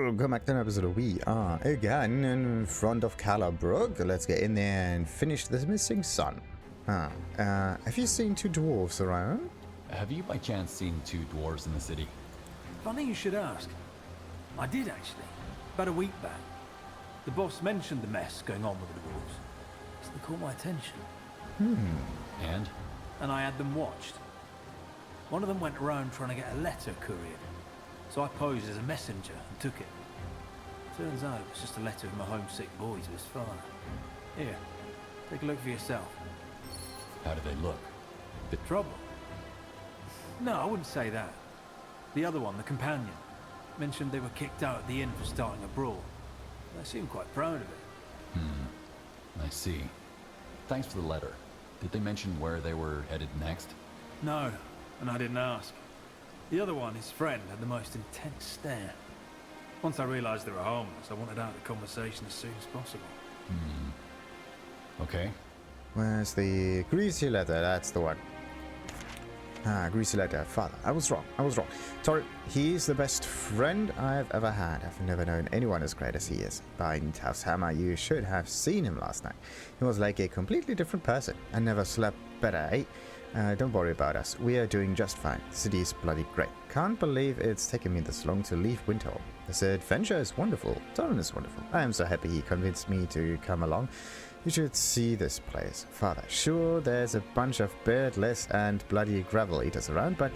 Welcome back to an episode of We Are Again in front of Cahlabrok. Let's get in there and finish this missing son. Have you seen two dwarves around? Have you by chance seen two dwarves in the city? Funny you should ask. I did actually, about a week back. The boss mentioned the mess going on with the dwarves, so they caught my attention. And? And I had them watched. One of them went around trying to get a letter couriered, so I posed as a messenger and took it. Turns out it was just a letter from a homesick boy to his father. Here, take a look for yourself. How do they look? Bit trouble? No, I wouldn't say that. The other one, the companion, mentioned they were kicked out at the inn for starting a brawl. They seemed quite proud of it. I see. Thanks for the letter. Did they mention where they were headed next? No, and I didn't ask. The other one, his friend, had the most intense stare. Once I realized they were homeless, I wanted out of the conversation as soon as possible. Okay. Where's the Greasy Letter? That's the one. Greasy Letter. Father, I was wrong. Torren, he's the best friend I've ever had. I've never known anyone as great as he is. By Nita's hammer, you should have seen him last night. He was like a completely different person. I never slept better, eh? Don't worry about us. We are doing just fine. The city is bloody great. Can't believe it's taken me this long to leave Windhall. This adventure is wonderful. Torren is wonderful. I am so happy he convinced me to come along. You should see this place. Father, sure, there's a bunch of beardless and bloody gravel eaters around, but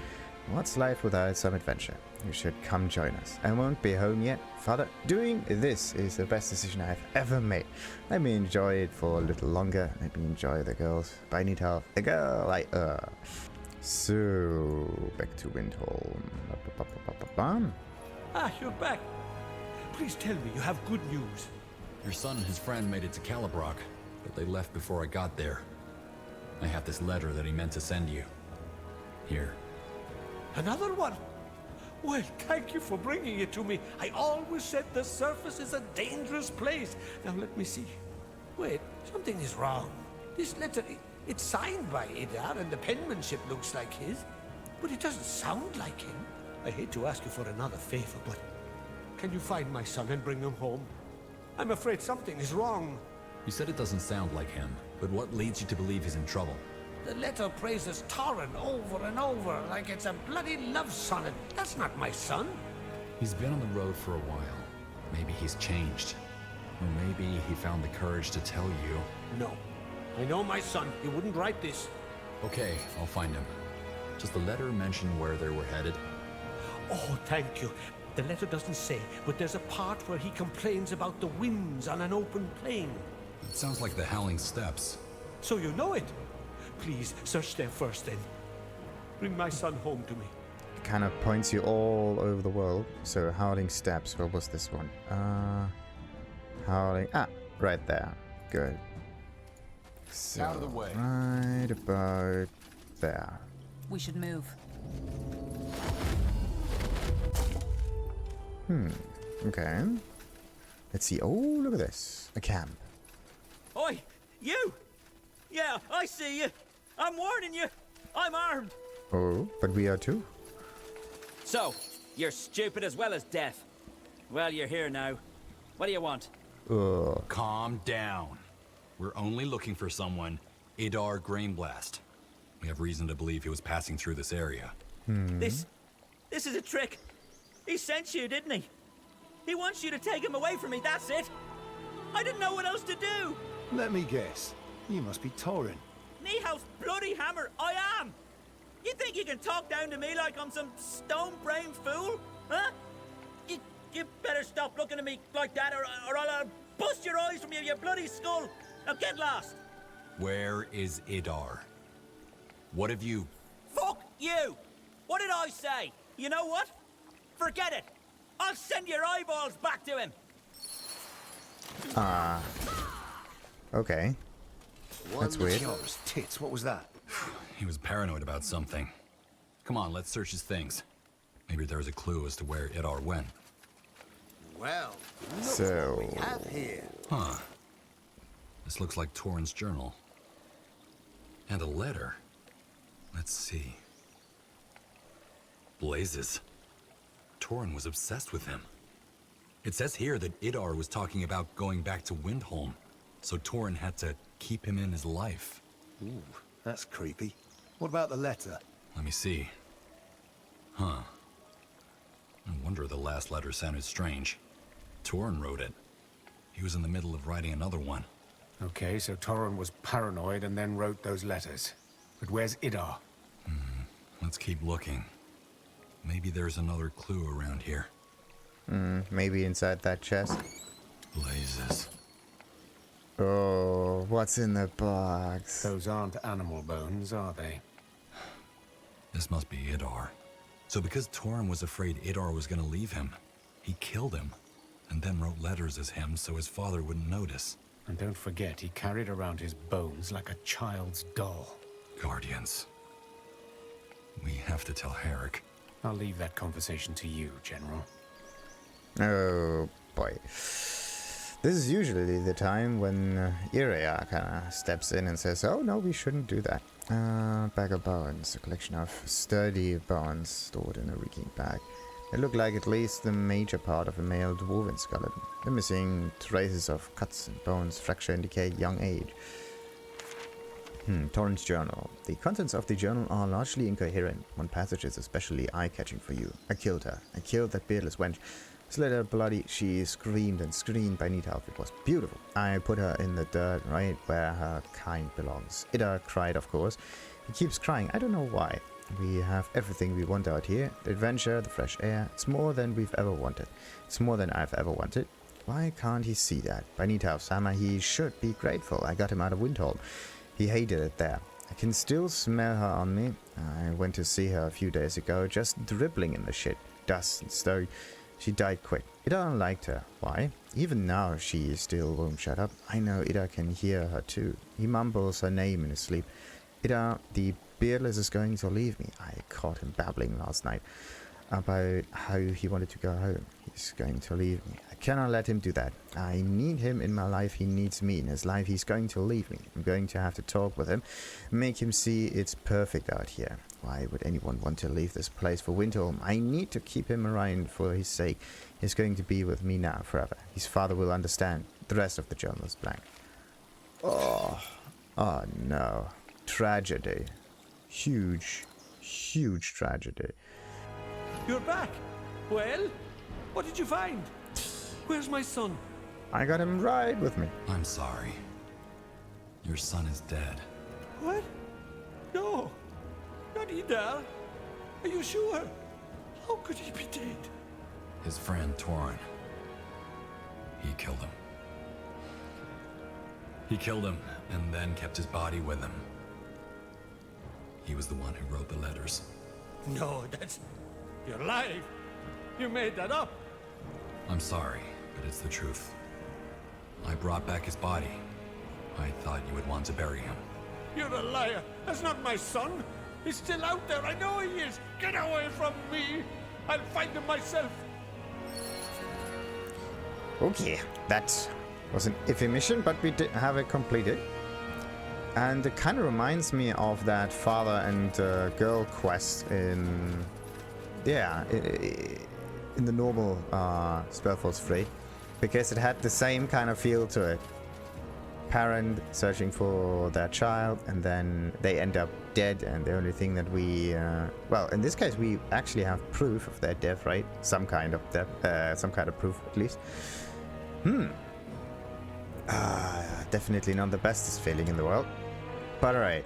what's life without some adventure? You should come join us. I won't be home yet. Father, doing this is the best decision I've ever made. Let me enjoy it for a little longer. Let me enjoy the girls. By Nita, the girl So, back to Windhall. You're back. Please tell me you have good news. Your son and his friend made it to Cahlabrok, but they left before I got there. I have this letter that he meant to send you. Here. Another one? Well, thank you for bringing it to me. I always said the surface is a dangerous place. Now let me see. Wait, something is wrong. This letter, it's signed by Idar and the penmanship looks like his, but it doesn't sound like him. I hate to ask you for another favor, but can you find my son and bring him home? I'm afraid something is wrong. You said it doesn't sound like him, but what leads you to believe he's in trouble? The letter praises Torren over and over like it's a bloody love sonnet. That's not my son. He's been on the road for a while. Maybe he's changed. Or maybe he found the courage to tell you. No. I know my son. He wouldn't write this. Okay, I'll find him. Does the letter mention where they were headed? Oh, thank you. The letter doesn't say, but there's a part where he complains about the winds on an open plain. It sounds like the Howling Steppes. So you know it. Please, search there first then. Bring my son home to me. It kind of points you all over the world. So, Howling Steppes. What was this one? Howling... right there. Good. So, out of the way. Right about there. We should move. Okay. Let's see. Oh, look at this. A camp. Oi, you! Yeah, I see you. I'm warning you. I'm armed. Oh, but we are too. So, you're stupid as well as deaf. Well, you're here now. What do you want? Calm down. We're only looking for someone, Herrik Grainblast. We have reason to believe he was passing through this area. This is a trick. He sent you, didn't he? He wants you to take him away from me, that's it. I didn't know what else to do. Let me guess. You must be Torren. Niehaus bloody hammer, I am. You think you can talk down to me like I'm some stone-brained fool? Huh? You better stop looking at me like that or I'll bust your eyes from your bloody skull. Now get lost. Where is Idar? What have you... Fuck you! What did I say? You know what? Forget it. I'll send your eyeballs back to him. Okay. That's weird. Killer's tits. What was that? He was paranoid about something. Come on, let's search his things. Maybe there's a clue as to where Idar went. Well, look So- what we have here. Huh. This looks like Torren's journal. And a letter. Let's see. Blazes. Torren was obsessed with him. It says here that Idar was talking about going back to Windholm, so Torren had to keep him in his life. Ooh, that's creepy. What about the letter? Let me see. Huh. No wonder the last letter sounded strange. Torren wrote it. He was in the middle of writing another one. Okay, so Torren was paranoid and then wrote those letters. But where's Idar? Let's keep looking. Maybe there's another clue around here. Maybe inside that chest. Blazes. Oh, what's in the box? Those aren't animal bones, are they? This must be Idar. So because Torren was afraid Idar was gonna leave him, he killed him, and then wrote letters as him so his father wouldn't notice. And don't forget, he carried around his bones like a child's doll. Guardians. We have to tell Herrik. I'll leave that conversation to you, General. Oh boy. This is usually the time when Irea kind of steps in and says, oh no, we shouldn't do that. Bag of bones, a collection of sturdy bones stored in a reeking bag. They look like at least the major part of a male dwarven skeleton. The missing traces of cuts and bones, fracture indicate young age. Torren's journal. The contents of the journal are largely incoherent. One passage is especially eye-catching for you. I killed her. I killed that beardless wench. Slit her bloody. She screamed and screamed by Needhalf. It was beautiful. I put her in the dirt right where her kind belongs. Ida cried, of course. He keeps crying. I don't know why. We have everything we want out here. The adventure, the fresh air. It's more than we've ever wanted. It's more than I've ever wanted. Why can't he see that? By Needhalf's hammer, he should be grateful. I got him out of Windholm. He hated it there. I can still smell her on me. I went to see her a few days ago, just dribbling in the shit, dust and stone. She died quick. Ida liked her. Why? Even now she still won't shut up. I know Ida can hear her too. He mumbles her name in his sleep. Ida, the beardless is going to leave me. I caught him babbling last night about how he wanted to go home. He's going to leave me. I cannot let him do that. I need him in my life. He needs me in his life. He's going to leave me. I'm going to have to talk with him, make him see it's perfect out here. Why would anyone want to leave this place for Windholm? I need to keep him around for his sake. He's going to be with me now forever. His father will understand. The rest of the journal is blank. Oh no. Tragedy. Huge, huge tragedy. You're back. Well, what did you find? Where's my son? I got him right with me. I'm sorry. Your son is dead. What? No. Not Idar. Are you sure? How could he be dead? His friend Torren. He killed him. He killed him and then kept his body with him. He was the one who wrote the letters. No, that's... You're lying. You made that up. I'm sorry, but it's the truth. I brought back his body. I thought you would want to bury him. You're a liar. That's not my son. He's still out there. I know he is. Get away from me. I'll find him myself. Okay, that was an iffy mission, but we did have it completed. And it kind of reminds me of that father and girl quest in... Yeah, in the normal Spellforce 3. Because it had the same kind of feel to it. Parent searching for their child, and then they end up dead, and the only thing that we... well, in this case, we actually have proof of their death, right? Some kind of death, some kind of proof, at least. Definitely not the bestest feeling in the world. But alright.